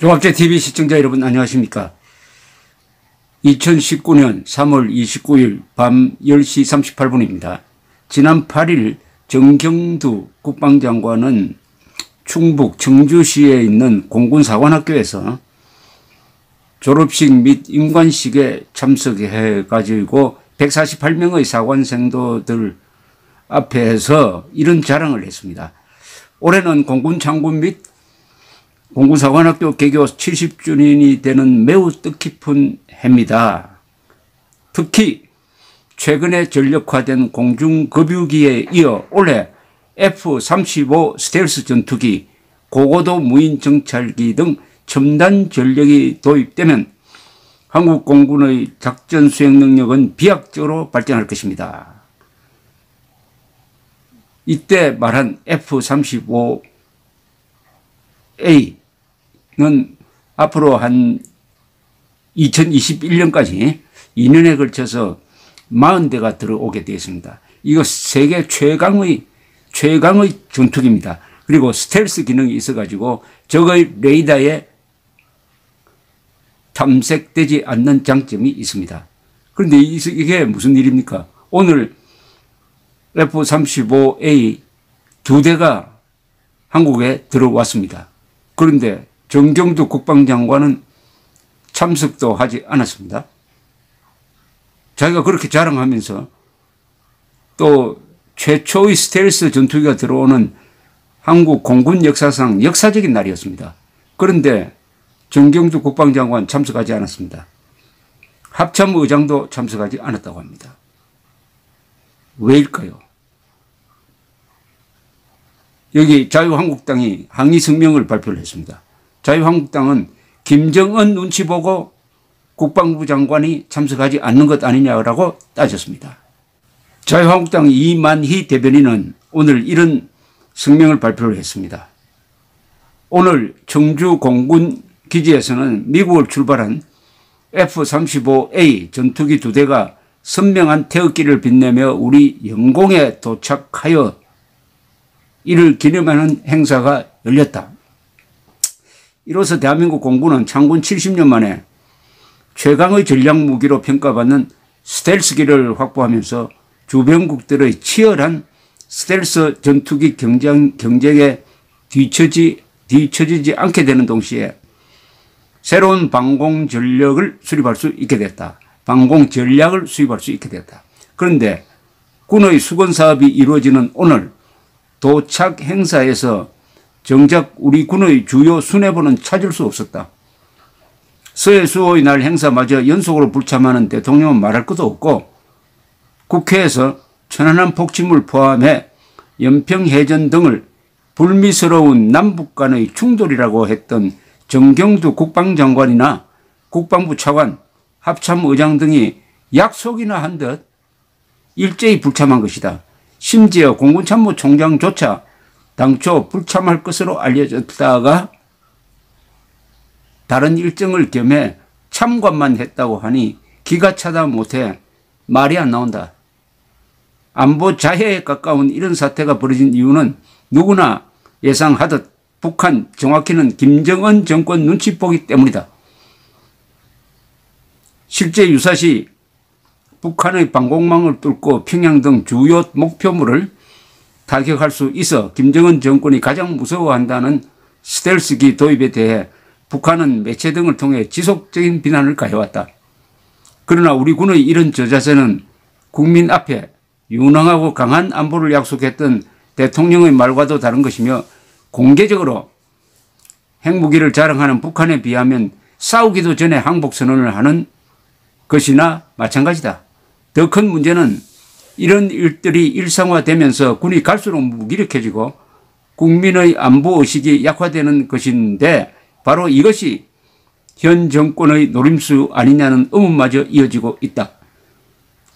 종합제TV 시청자 여러분 안녕하십니까. 2019년 3월 29일 밤 10시 38분입니다. 지난 8일 정경두 국방장관은 충북 청주시에 있는 공군사관학교에서 졸업식 및 임관식에 참석해 가지고 148명의 사관생도들 앞에서 이런 자랑을 했습니다. 올해는 공군창군 및 공군사관학교 개교 70주년이 되는 매우 뜻깊은 해입니다. 특히 최근에 전력화된 공중급유기에 이어 올해 F-35 스텔스 전투기, 고고도 무인 정찰기 등 첨단 전력이 도입되면 한국 공군의 작전 수행 능력은 비약적으로 발전할 것입니다. 이때 말한 F-35A는 앞으로 한 2021년까지 2년에 걸쳐서 40대가 들어오게 되었습니다. 이거 세계 최강의 전투기입니다. 그리고 스텔스 기능이 있어가지고 적의 레이더에 탐색되지 않는 장점이 있습니다. 그런데 이게 무슨 일입니까? 오늘 F-35A 2대가 한국에 들어왔습니다. 그런데 정경두 국방장관은 참석도 하지 않았습니다. 자기가 그렇게 자랑하면서 또 최초의 스텔스 전투기가 들어오는 한국 공군 역사상 역사적인 날이었습니다. 그런데 정경두 국방장관 참석하지 않았습니다. 합참의장도 참석하지 않았다고 합니다. 왜일까요? 여기 자유한국당이 항의 성명을 발표를 했습니다. 자유한국당은 김정은 눈치 보고 국방부 장관이 참석하지 않는 것 아니냐고 따졌습니다. 자유한국당 이만희 대변인은 오늘 이런 성명을 발표를 했습니다. 오늘 청주 공군 기지에서는 미국을 출발한 F-35A 전투기 2대가 선명한 태극기를 빛내며 우리 영공에 도착하여 이를 기념하는 행사가 열렸다. 이로써 대한민국 공군은 창군 70년 만에 최강의 전략 무기로 평가받는 스텔스기를 확보하면서 주변국들의 치열한 스텔스 전투기 경쟁에 뒤처지지 않게 되는 동시에 새로운 방공 전략을 수립할 수 있게 됐다. 그런데 군의 수건 사업이 이루어지는 오늘 도착 행사에서 정작 우리 군의 주요 수뇌부는 찾을 수 없었다. 서해수호의 날 행사마저 연속으로 불참하는 대통령은 말할 것도 없고 국회에서 천안함 폭침을 포함해 연평해전 등을 불미스러운 남북 간의 충돌이라고 했던 정경두 국방장관이나 국방부 차관, 합참의장 등이 약속이나 한 듯 일제히 불참한 것이다. 심지어 공군참모총장조차 당초 불참할 것으로 알려졌다가 다른 일정을 겸해 참관만 했다고 하니 기가 차다 못해 말이 안 나온다. 안보 자해에 가까운 이런 사태가 벌어진 이유는 누구나 예상하듯 북한, 정확히는 김정은 정권 눈치 보기 때문이다. 실제 유사시 북한의 방공망을 뚫고 평양 등 주요 목표물을 타격할 수 있어 김정은 정권이 가장 무서워한다는 스텔스기 도입에 대해 북한은 매체 등을 통해 지속적인 비난을 가해왔다. 그러나 우리 군의 이런 저자세는 국민 앞에 유능하고 강한 안보를 약속했던 대통령의 말과도 다른 것이며 공개적으로 핵무기를 자랑하는 북한에 비하면 싸우기도 전에 항복선언을 하는 것이나 마찬가지다. 더 큰 문제는 이런 일들이 일상화되면서 군이 갈수록 무기력해지고 국민의 안보의식이 약화되는 것인데 바로 이것이 현 정권의 노림수 아니냐는 의문마저 이어지고 있다.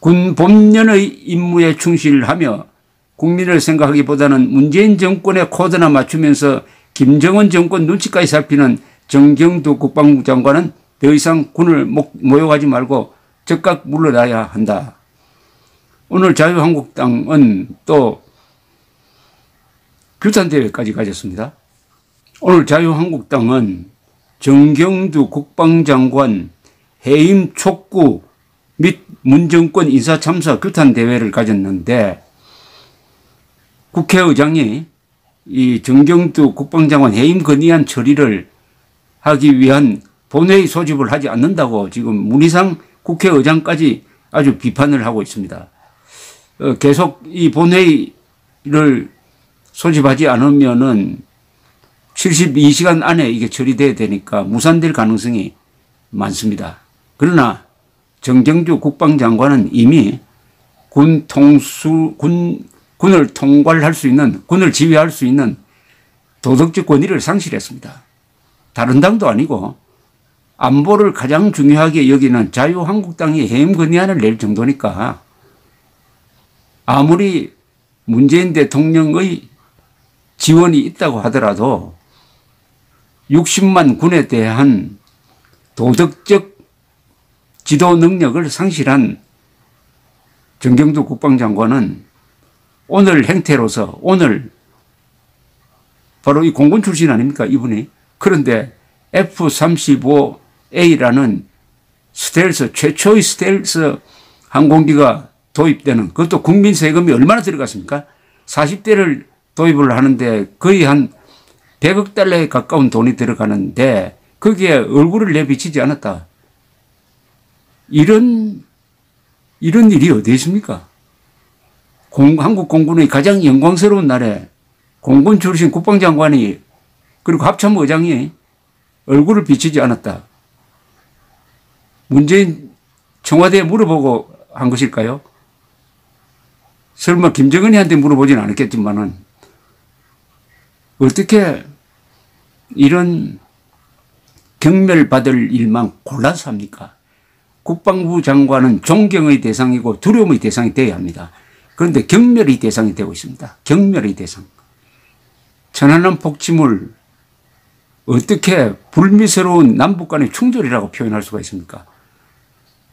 군 본연의 임무에 충실하며 국민을 생각하기보다는 문재인 정권의 코드나 맞추면서 김정은 정권 눈치까지 살피는 정경두 국방부 장관은 더 이상 군을 모욕하지 말고 즉각 물러나야 한다. 오늘 자유한국당은 또 규탄대회까지 가졌습니다. 오늘 자유한국당은 정경두 국방장관 해임 촉구 및 문정권 인사 참사 규탄 대회를 가졌는데 국회의장이 이 정경두 국방장관 해임 건의안 처리를 하기 위한 본회의 소집을 하지 않는다고 지금 문희상 국회의장까지 아주 비판을 하고 있습니다. 계속 이 본회의를 소집하지 않으면은 72시간 안에 이게 처리돼야 되니까 무산될 가능성이 많습니다. 그러나 정경주 국방장관은 이미 군을 통괄할 수 있는, 군을 지휘할 수 있는 도덕적 권위를 상실했습니다. 다른 당도 아니고 안보를 가장 중요하게 여기는 자유한국당이 해임 건의안을 낼 정도니까 아무리 문재인 대통령의 지원이 있다고 하더라도 60만 군에 대한 도덕적 지도 능력을 상실한 정경두 국방장관은 오늘 행태로서 오늘 바로 이 공군 출신 아닙니까 이분이. 그런데 F-35A라는 스텔스 최초의 스텔스 항공기가 도입되는 그것도 국민 세금이 얼마나 들어갔습니까? 40대를 도입을 하는데 거의 한 100억 달러에 가까운 돈이 들어가는데 거기에 얼굴을 내비치지 않았다. 이런 일이 어디 있습니까? 한국 공군의 가장 영광스러운 날에 공군 출신 국방장관이 그리고 합참의 의장이 얼굴을 비치지 않았다. 문재인 청와대에 물어보고 한 것일까요? 설마 김정은이한테 물어보지는 않았겠지만은 어떻게 이런 경멸받을 일만 골라서 합니까? 국방부 장관은 존경의 대상이고 두려움의 대상이 되어야 합니다. 그런데 경멸의 대상이 되고 있습니다. 경멸의 대상. 천안함 폭침을 어떻게 불미스러운 남북 간의 충돌이라고 표현할 수가 있습니까?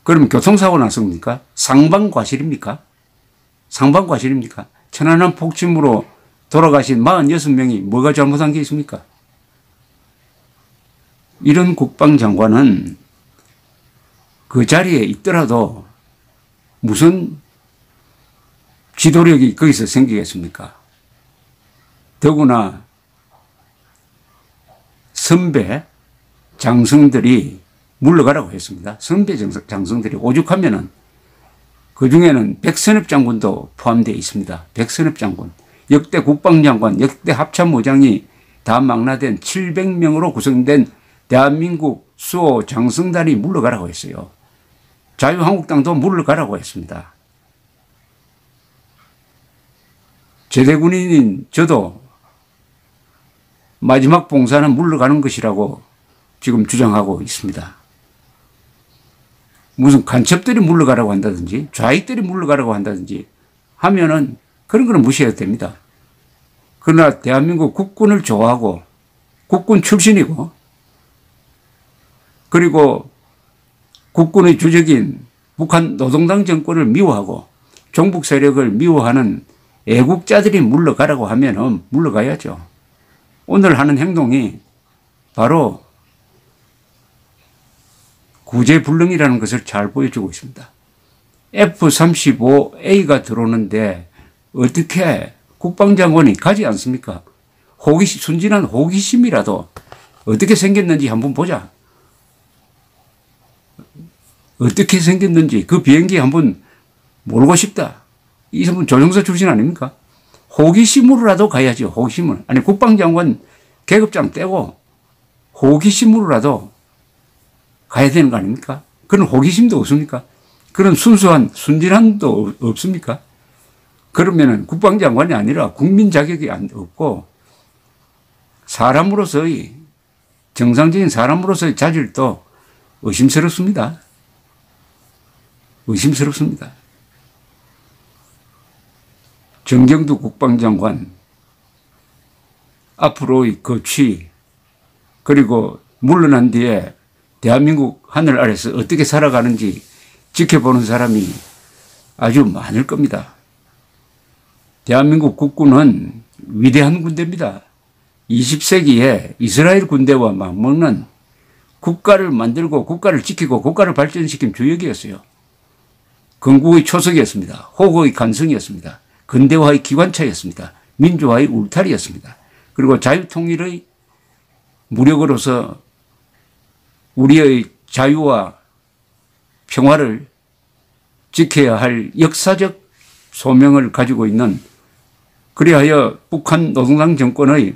그러면 교통사고 났습니까? 상방과실입니까? 상방과실입니까? 천안함 폭침으로 돌아가신 46명이 뭐가 잘못한 게 있습니까? 이런 국방장관은 그 자리에 있더라도 무슨 지도력이 거기서 생기겠습니까? 더구나 선배 장성들이 물러가라고 했습니다. 선배 장성들이 오죽하면은 그 중에는 백선엽 장군도 포함되어 있습니다. 백선엽 장군. 역대 국방장관, 역대 합참의장이 다 망라된 700명으로 구성된 대한민국 수호 장성단이 물러가라고 했어요. 자유한국당도 물러가라고 했습니다. 제대군인인 저도 마지막 봉사는 물러가는 것이라고 지금 주장하고 있습니다. 무슨 간첩들이 물러가라고 한다든지 좌익들이 물러가라고 한다든지 하면은 그런 거는 무시해도 됩니다. 그러나 대한민국 국군을 좋아하고 국군 출신이고 그리고 국군의 주적인 북한 노동당 정권을 미워하고 종북 세력을 미워하는 애국자들이 물러가라고 하면은 물러가야죠. 오늘 하는 행동이 바로 구제불능이라는 것을 잘 보여주고 있습니다. F-35A가 들어오는데 어떻게 국방장관이 가지 않습니까? 순진한 호기심이라도 어떻게 생겼는지 한번 보자. 어떻게 생겼는지 그 비행기 한번 몰고 싶다. 이 사람은 조종사 출신 아닙니까? 호기심으로라도 가야죠. 호기심을. 아니 국방장관 계급장 떼고 호기심으로라도 가야 되는 거 아닙니까? 그런 호기심도 없습니까? 그런 순수한 순진함도 없습니까? 그러면은 국방장관이 아니라 국민 자격이 없고 사람으로서의 정상적인 사람으로서의 자질도 의심스럽습니다. 의심스럽습니다. 정경두 국방장관 앞으로의 거취 그리고 물러난 뒤에 대한민국 하늘 아래서 어떻게 살아가는지 지켜보는 사람이 아주 많을 겁니다. 대한민국 국군은 위대한 군대입니다. 20세기에 이스라엘 군대와 맞먹는 국가를 만들고 국가를 지키고 국가를 발전시킨 주역이었어요. 건국의 초석이었습니다. 호국의 간성이었습니다. 근대화의 기관차였습니다. 민주화의 울타리였습니다. 그리고 자유통일의 무력으로서 우리의 자유와 평화를 지켜야 할 역사적 소명을 가지고 있는, 그리하여 북한 노동당 정권의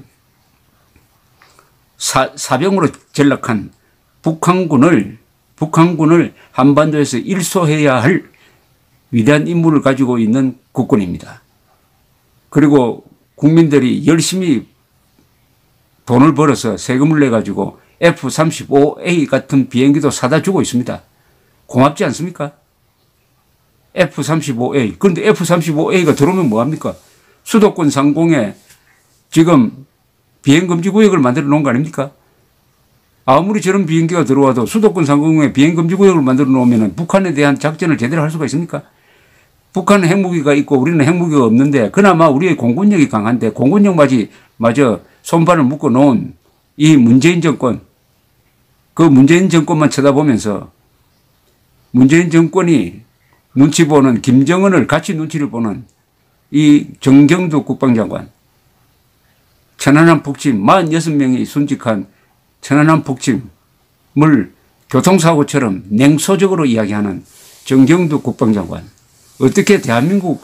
사병으로 전락한 북한군을 한반도에서 일소해야 할 위대한 임무를 가지고 있는 국군입니다. 그리고 국민들이 열심히 돈을 벌어서 세금을 내가지고 F-35A 같은 비행기도 사다 주고 있습니다. 고맙지 않습니까? F-35A. 그런데 F-35A가 들어오면 뭐합니까? 수도권 상공에 지금 비행금지 구역을 만들어 놓은 거 아닙니까? 아무리 저런 비행기가 들어와도 수도권 상공에 비행금지 구역을 만들어 놓으면 북한에 대한 작전을 제대로 할 수가 있습니까? 북한은 핵무기가 있고 우리는 핵무기가 없는데 그나마 우리의 공군력이 강한데 공군력마저 손발을 묶어 놓은 이 문재인 정권, 그 문재인 정권만 쳐다보면서 문재인 정권이 눈치 보는 김정은을 같이 눈치를 보는 이 정경두 국방장관, 천안함 북침 46명이 순직한 천안함 북침을 교통사고처럼 냉소적으로 이야기하는 정경두 국방장관, 어떻게 대한민국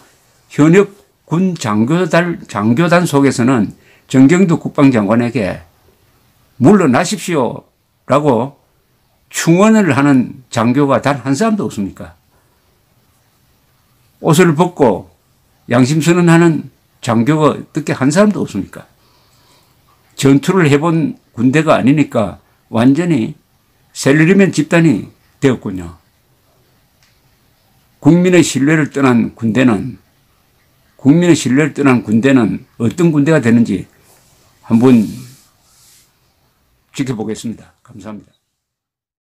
현역 군 장교단 속에서는 정경두 국방장관에게 물러나십시오라고 충원을 하는 장교가 단 한 사람도 없습니까? 옷을 벗고 양심선언하는 장교가 어떻게 한 사람도 없습니까? 전투를 해본 군대가 아니니까 완전히 셀러리맨 집단이 되었군요. 국민의 신뢰를 떠난 군대는 어떤 군대가 되는지 한번 지켜보겠습니다. 감사합니다.